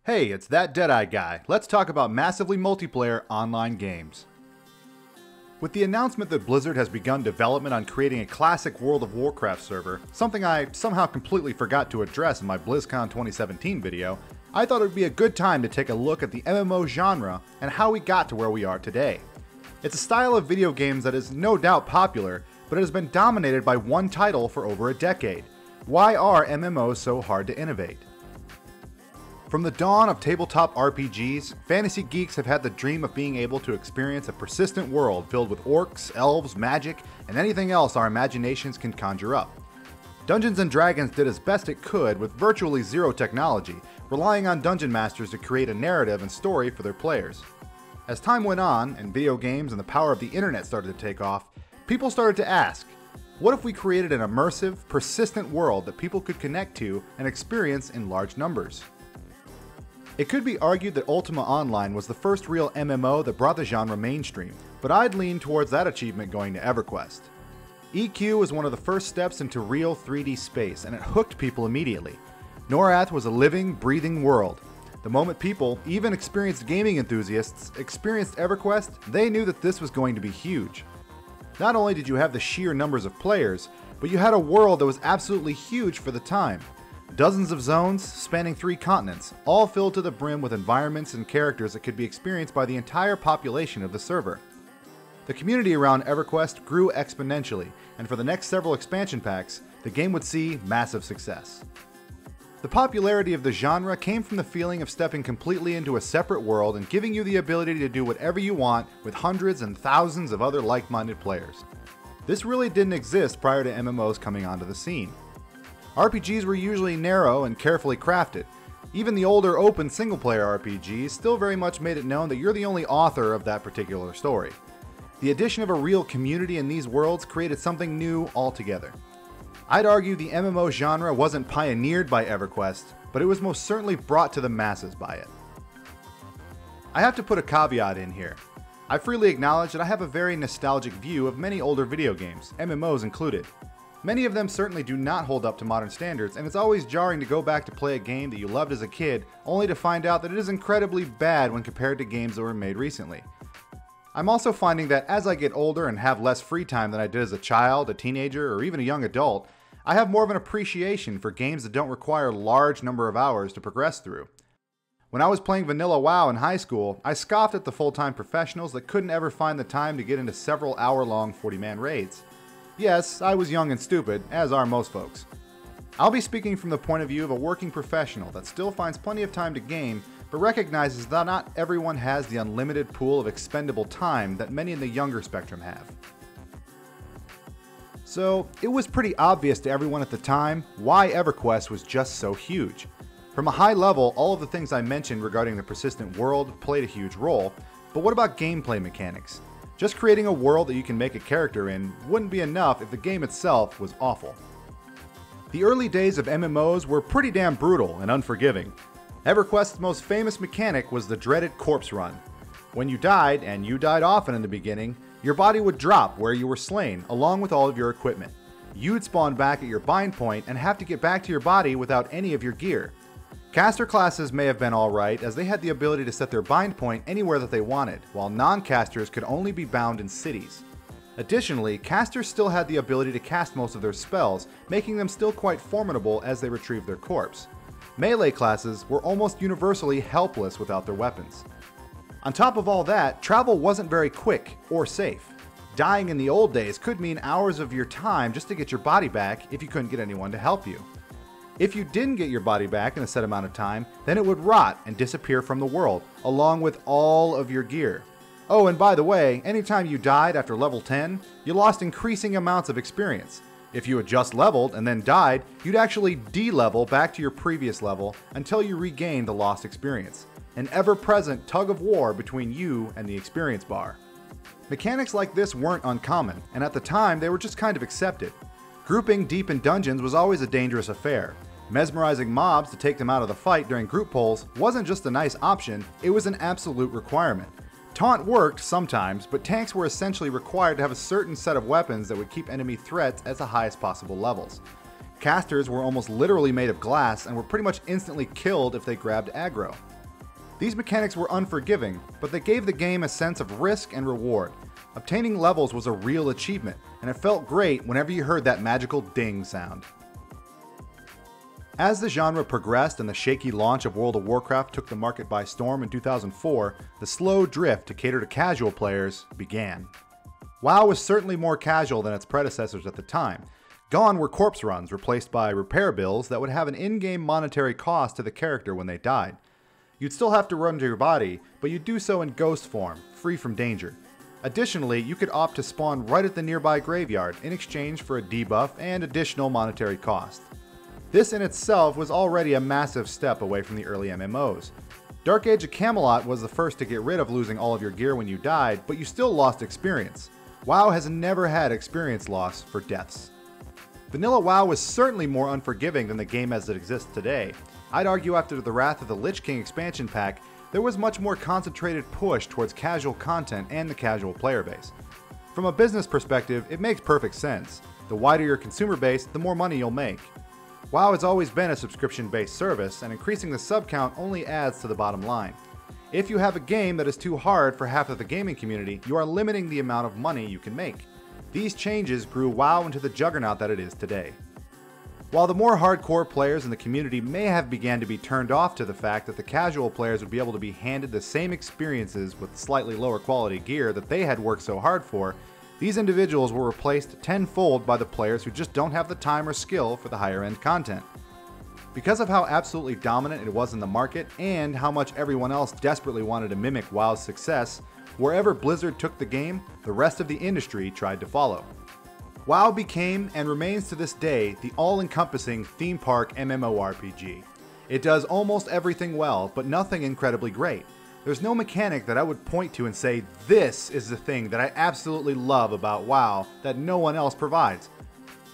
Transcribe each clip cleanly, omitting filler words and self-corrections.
Hey, it's that Deadeye guy. Let's talk about massively multiplayer online games. With the announcement that Blizzard has begun development on creating a classic World of Warcraft server, something I somehow completely forgot to address in my BlizzCon 2017 video, I thought it would be a good time to take a look at the MMO genre and how we got to where we are today. It's a style of video games that is no doubt popular, but it has been dominated by one title for over a decade. Why are MMOs so hard to innovate? From the dawn of tabletop RPGs, fantasy geeks have had the dream of being able to experience a persistent world filled with orcs, elves, magic, and anything else our imaginations can conjure up. Dungeons & Dragons did as best it could with virtually zero technology, relying on dungeon masters to create a narrative and story for their players. As time went on, and video games and the power of the internet started to take off, people started to ask, what if we created an immersive, persistent world that people could connect to and experience in large numbers? It could be argued that Ultima Online was the first real MMO that brought the genre mainstream, but I'd lean towards that achievement going to EverQuest. EQ was one of the first steps into real 3D space, and it hooked people immediately. Norath was a living, breathing world. The moment people, even experienced gaming enthusiasts, experienced EverQuest, they knew that this was going to be huge. Not only did you have the sheer numbers of players, but you had a world that was absolutely huge for the time. Dozens of zones spanning 3 continents, all filled to the brim with environments and characters that could be experienced by the entire population of the server. The community around EverQuest grew exponentially, and for the next several expansion packs, the game would see massive success. The popularity of the genre came from the feeling of stepping completely into a separate world and giving you the ability to do whatever you want with hundreds and thousands of other like-minded players. This really didn't exist prior to MMOs coming onto the scene. RPGs were usually narrow and carefully crafted. Even the older open single-player RPGs still very much made it known that you're the only author of that particular story. The addition of a real community in these worlds created something new altogether. I'd argue the MMO genre wasn't pioneered by EverQuest, but it was most certainly brought to the masses by it. I have to put a caveat in here. I freely acknowledge that I have a very nostalgic view of many older video games, MMOs included. Many of them certainly do not hold up to modern standards, and it's always jarring to go back to play a game that you loved as a kid, only to find out that it is incredibly bad when compared to games that were made recently. I'm also finding that as I get older and have less free time than I did as a child, a teenager, or even a young adult, I have more of an appreciation for games that don't require a large number of hours to progress through. When I was playing vanilla WoW in high school, I scoffed at the full-time professionals that couldn't ever find the time to get into several hour-long 40-man raids. Yes, I was young and stupid, as are most folks. I'll be speaking from the point of view of a working professional that still finds plenty of time to game, but recognizes that not everyone has the unlimited pool of expendable time that many in the younger spectrum have. So, it was pretty obvious to everyone at the time why EverQuest was just so huge. From a high level, all of the things I mentioned regarding the persistent world played a huge role, but what about gameplay mechanics? Just creating a world that you can make a character in wouldn't be enough if the game itself was awful. The early days of MMOs were pretty damn brutal and unforgiving. EverQuest's most famous mechanic was the dreaded corpse run. When you died, and you died often in the beginning, your body would drop where you were slain, along with all of your equipment. You'd spawn back at your bind point and have to get back to your body without any of your gear. Caster classes may have been alright, as they had the ability to set their bind point anywhere that they wanted, while non-casters could only be bound in cities. Additionally, casters still had the ability to cast most of their spells, making them still quite formidable as they retrieved their corpse. Melee classes were almost universally helpless without their weapons. On top of all that, travel wasn't very quick or safe. Dying in the old days could mean hours of your time just to get your body back if you couldn't get anyone to help you. If you didn't get your body back in a set amount of time, then it would rot and disappear from the world, along with all of your gear. Oh, and by the way, anytime you died after level 10, you lost increasing amounts of experience. If you had just leveled and then died, you'd actually de-level back to your previous level until you regained the lost experience. An ever-present tug of war between you and the experience bar. Mechanics like this weren't uncommon, and at the time they were just kind of accepted. Grouping deep in dungeons was always a dangerous affair. Mesmerizing mobs to take them out of the fight during group polls wasn't just a nice option, it was an absolute requirement. Taunt worked sometimes, but tanks were essentially required to have a certain set of weapons that would keep enemy threats at the highest possible levels. Casters were almost literally made of glass and were pretty much instantly killed if they grabbed aggro. These mechanics were unforgiving, but they gave the game a sense of risk and reward. Obtaining levels was a real achievement, and it felt great whenever you heard that magical ding sound. As the genre progressed and the shaky launch of World of Warcraft took the market by storm in 2004, the slow drift to cater to casual players began. WoW was certainly more casual than its predecessors at the time. Gone were corpse runs replaced by repair bills that would have an in-game monetary cost to the character when they died. You'd still have to run to your body, but you'd do so in ghost form, free from danger. Additionally, you could opt to spawn right at the nearby graveyard in exchange for a debuff and additional monetary cost. This in itself was already a massive step away from the early MMOs. Dark Age of Camelot was the first to get rid of losing all of your gear when you died, but you still lost experience. WoW has never had experience loss for deaths. Vanilla WoW was certainly more unforgiving than the game as it exists today. I'd argue after the Wrath of the Lich King expansion pack, there was much more concentrated push towards casual content and the casual player base. From a business perspective, it makes perfect sense. The wider your consumer base, the more money you'll make. WoW has always been a subscription-based service, and increasing the sub count only adds to the bottom line. If you have a game that is too hard for half of the gaming community, you are limiting the amount of money you can make. These changes grew WoW into the juggernaut that it is today. While the more hardcore players in the community may have began to be turned off to the fact that the casual players would be able to be handed the same experiences with slightly lower quality gear that they had worked so hard for, these individuals were replaced tenfold by the players who just don't have the time or skill for the higher end content. Because of how absolutely dominant it was in the market and how much everyone else desperately wanted to mimic WoW's success, wherever Blizzard took the game, the rest of the industry tried to follow. WoW became, and remains to this day, the all-encompassing theme park MMORPG. It does almost everything well, but nothing incredibly great. There's no mechanic that I would point to and say, this is the thing that I absolutely love about WoW that no one else provides.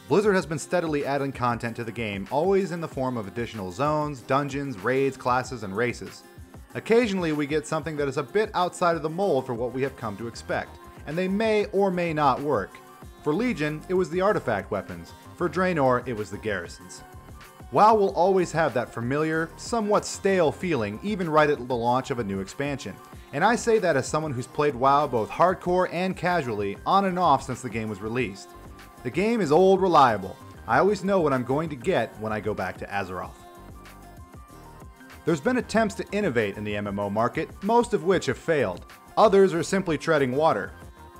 Blizzard has been steadily adding content to the game, always in the form of additional zones, dungeons, raids, classes, and races. Occasionally we get something that is a bit outside of the mold for what we have come to expect, and they may or may not work. For Legion, it was the artifact weapons. For Draenor, it was the garrisons. WoW will always have that familiar, somewhat stale feeling even right at the launch of a new expansion. And I say that as someone who's played WoW both hardcore and casually, on and off since the game was released. The game is old reliable. I always know what I'm going to get when I go back to Azeroth. There's been attempts to innovate in the MMO market, most of which have failed. Others are simply treading water.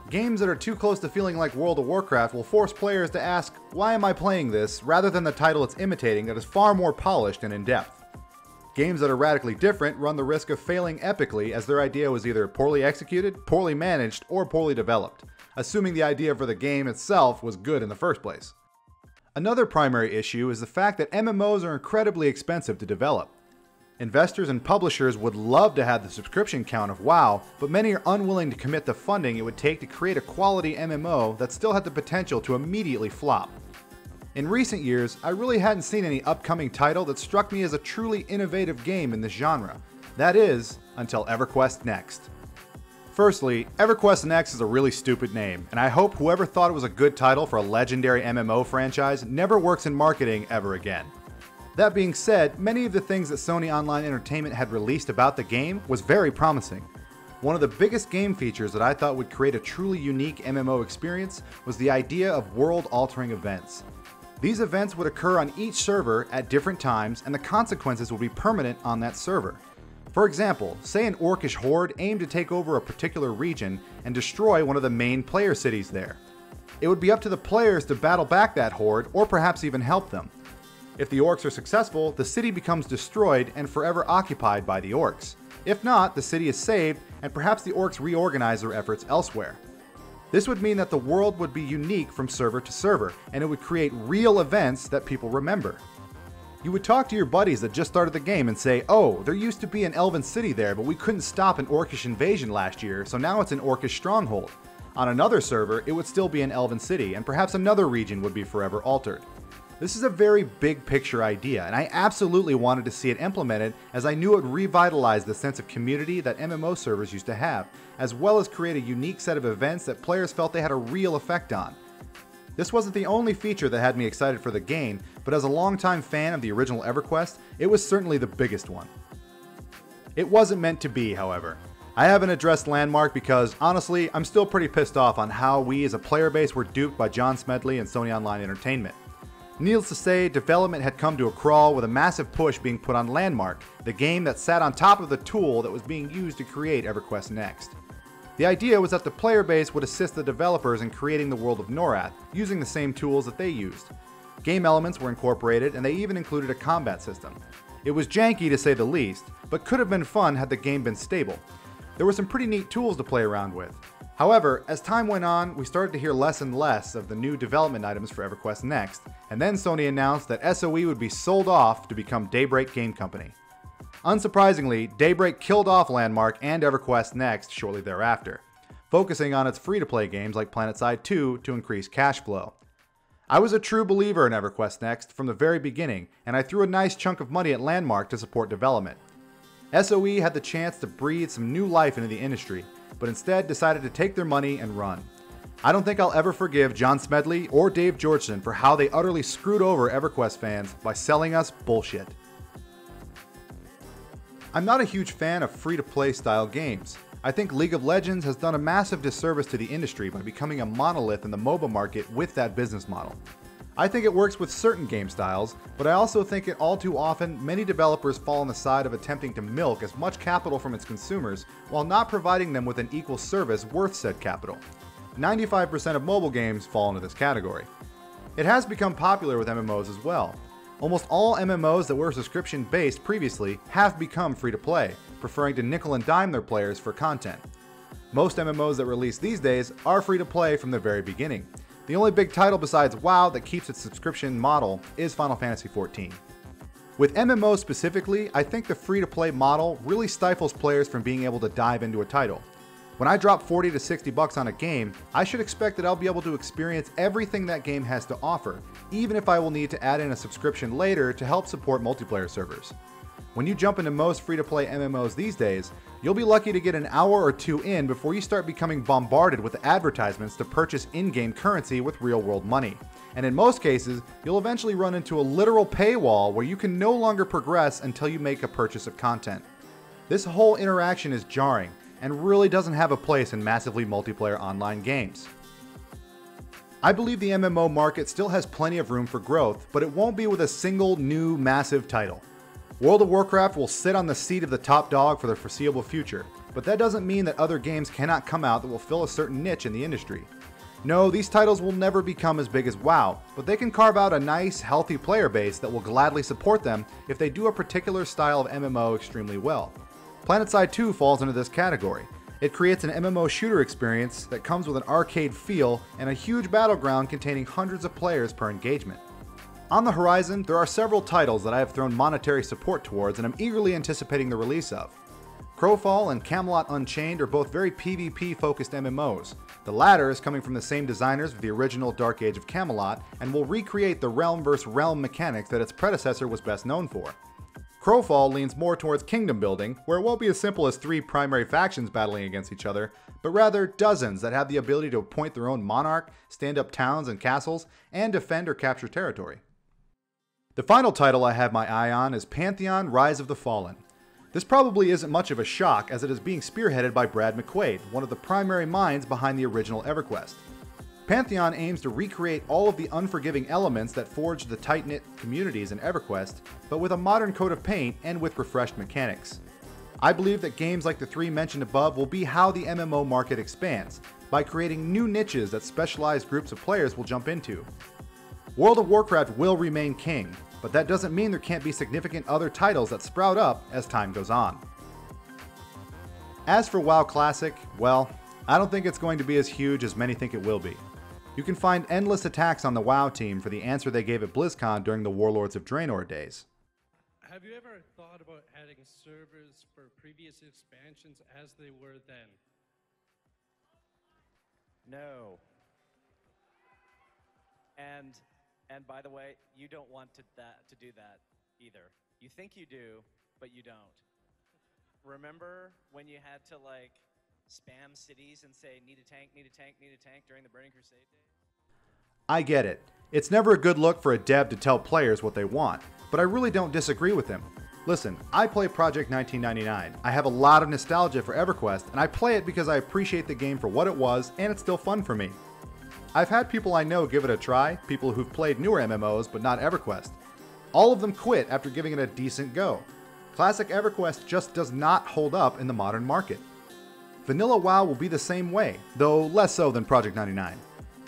Games that are too close to feeling like World of Warcraft will force players to ask, why am I playing this, rather than the title it's imitating that is far more polished and in-depth. Games that are radically different run the risk of failing epically as their idea was either poorly executed, poorly managed, or poorly developed, assuming the idea for the game itself was good in the first place. Another primary issue is the fact that MMOs are incredibly expensive to develop. Investors and publishers would love to have the subscription count of WoW, but many are unwilling to commit the funding it would take to create a quality MMO that still had the potential to immediately flop. In recent years, I really hadn't seen any upcoming title that struck me as a truly innovative game in this genre. That is, until EverQuest Next. Firstly, EverQuest Next is a really stupid name, and I hope whoever thought it was a good title for a legendary MMO franchise never works in marketing ever again. That being said, many of the things that Sony Online Entertainment had released about the game was very promising. One of the biggest game features that I thought would create a truly unique MMO experience was the idea of world-altering events. These events would occur on each server at different times, and the consequences would be permanent on that server. For example, say an orcish horde aimed to take over a particular region and destroy one of the main player cities there. It would be up to the players to battle back that horde, or perhaps even help them. If the orcs are successful, the city becomes destroyed and forever occupied by the orcs. If not, the city is saved, and perhaps the orcs reorganize their efforts elsewhere. This would mean that the world would be unique from server to server, and it would create real events that people remember. You would talk to your buddies that just started the game and say, oh, there used to be an elven city there, but we couldn't stop an orcish invasion last year, so now it's an orcish stronghold. On another server, it would still be an elven city, and perhaps another region would be forever altered. This is a very big picture idea, and I absolutely wanted to see it implemented as I knew it would revitalize the sense of community that MMO servers used to have, as well as create a unique set of events that players felt they had a real effect on. This wasn't the only feature that had me excited for the game, but as a longtime fan of the original EverQuest, it was certainly the biggest one. It wasn't meant to be, however. I haven't addressed Landmark because, honestly, I'm still pretty pissed off on how we as a player base were duped by John Smedley and Sony Online Entertainment. Needless to say, development had come to a crawl with a massive push being put on Landmark, the game that sat on top of the tool that was being used to create EverQuest Next. The idea was that the player base would assist the developers in creating the world of Norath, using the same tools that they used. Game elements were incorporated, and they even included a combat system. It was janky to say the least, but could have been fun had the game been stable. There were some pretty neat tools to play around with. However, as time went on, we started to hear less and less of the new development items for EverQuest Next, and then Sony announced that SOE would be sold off to become Daybreak Game Company. Unsurprisingly, Daybreak killed off Landmark and EverQuest Next shortly thereafter, focusing on its free-to-play games like PlanetSide 2 to increase cash flow. I was a true believer in EverQuest Next from the very beginning, and I threw a nice chunk of money at Landmark to support development. SOE had the chance to breathe some new life into the industry, but instead decided to take their money and run. I don't think I'll ever forgive John Smedley or Dave Georgeson for how they utterly screwed over EverQuest fans by selling us bullshit. I'm not a huge fan of free-to-play style games. I think League of Legends has done a massive disservice to the industry by becoming a monolith in the MOBA market with that business model. I think it works with certain game styles, but I also think it all too often many developers fall on the side of attempting to milk as much capital from its consumers while not providing them with an equal service worth said capital. 95% of mobile games fall into this category. It has become popular with MMOs as well. Almost all MMOs that were subscription-based previously have become free-to-play, preferring to nickel and dime their players for content. Most MMOs that release these days are free-to-play from the very beginning. The only big title besides WoW that keeps its subscription model is Final Fantasy XIV. With MMOs specifically, I think the free-to-play model really stifles players from being able to dive into a title. When I drop 40 to 60 bucks on a game, I should expect that I'll be able to experience everything that game has to offer, even if I will need to add in a subscription later to help support multiplayer servers. When you jump into most free-to-play MMOs these days, you'll be lucky to get an hour or two in before you start becoming bombarded with advertisements to purchase in-game currency with real-world money. And in most cases, you'll eventually run into a literal paywall where you can no longer progress until you make a purchase of content. This whole interaction is jarring, and really doesn't have a place in massively multiplayer online games. I believe the MMO market still has plenty of room for growth, but it won't be with a single new massive title. World of Warcraft will sit on the seat of the top dog for the foreseeable future, but that doesn't mean that other games cannot come out that will fill a certain niche in the industry. No, these titles will never become as big as WoW, but they can carve out a nice, healthy player base that will gladly support them if they do a particular style of MMO extremely well. PlanetSide 2 falls into this category. It creates an MMO shooter experience that comes with an arcade feel and a huge battleground containing hundreds of players per engagement. On the horizon, there are several titles that I have thrown monetary support towards and I'm eagerly anticipating the release of. Crowfall and Camelot Unchained are both very PvP-focused MMOs. The latter is coming from the same designers of the original Dark Age of Camelot and will recreate the realm vs. realm mechanics that its predecessor was best known for. Crowfall leans more towards kingdom building, where it won't be as simple as 3 primary factions battling against each other, but rather dozens that have the ability to appoint their own monarch, stand up towns and castles, and defend or capture territory. The final title I have my eye on is Pantheon: Rise of the Fallen. This probably isn't much of a shock as it is being spearheaded by Brad McQuaid, one of the primary minds behind the original EverQuest. Pantheon aims to recreate all of the unforgiving elements that forged the tight-knit communities in EverQuest, but with a modern coat of paint and with refreshed mechanics. I believe that games like the 3 mentioned above will be how the MMO market expands, by creating new niches that specialized groups of players will jump into. World of Warcraft will remain king, but that doesn't mean there can't be significant other titles that sprout up as time goes on. As for WoW Classic, well, I don't think it's going to be as huge as many think it will be. You can find endless attacks on the WoW team for the answer they gave at BlizzCon during the Warlords of Draenor days. Have you ever thought about adding servers for previous expansions as they were then? No. And by the way, you don't want to do that either. You think you do, but you don't. Remember when you had to like spam cities and say, need a tank, need a tank, need a tank during the Burning Crusade days? I get it. It's never a good look for a dev to tell players what they want, but I really don't disagree with him. Listen, I play Project 1999. I have a lot of nostalgia for EverQuest, and I play it because I appreciate the game for what it was, and it's still fun for me. I've had people I know give it a try, people who've played newer MMOs but not EverQuest. All of them quit after giving it a decent go. Classic EverQuest just does not hold up in the modern market. Vanilla WoW will be the same way, though less so than Project 99.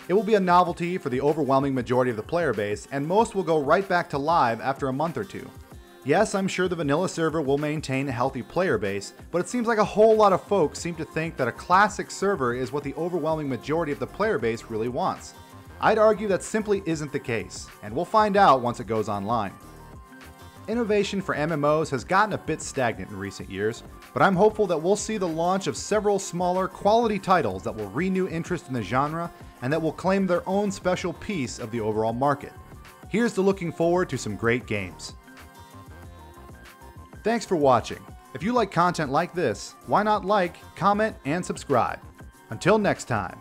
It will be a novelty for the overwhelming majority of the player base, and most will go right back to live after a month or two. Yes, I'm sure the vanilla server will maintain a healthy player base, but it seems like a whole lot of folks seem to think that a classic server is what the overwhelming majority of the player base really wants. I'd argue that simply isn't the case, and we'll find out once it goes online. Innovation for MMOs has gotten a bit stagnant in recent years, but I'm hopeful that we'll see the launch of several smaller, quality titles that will renew interest in the genre and that will claim their own special piece of the overall market. Here's to looking forward to some great games. Thanks for watching. If you like content like this, why not like, comment, and subscribe. Until next time.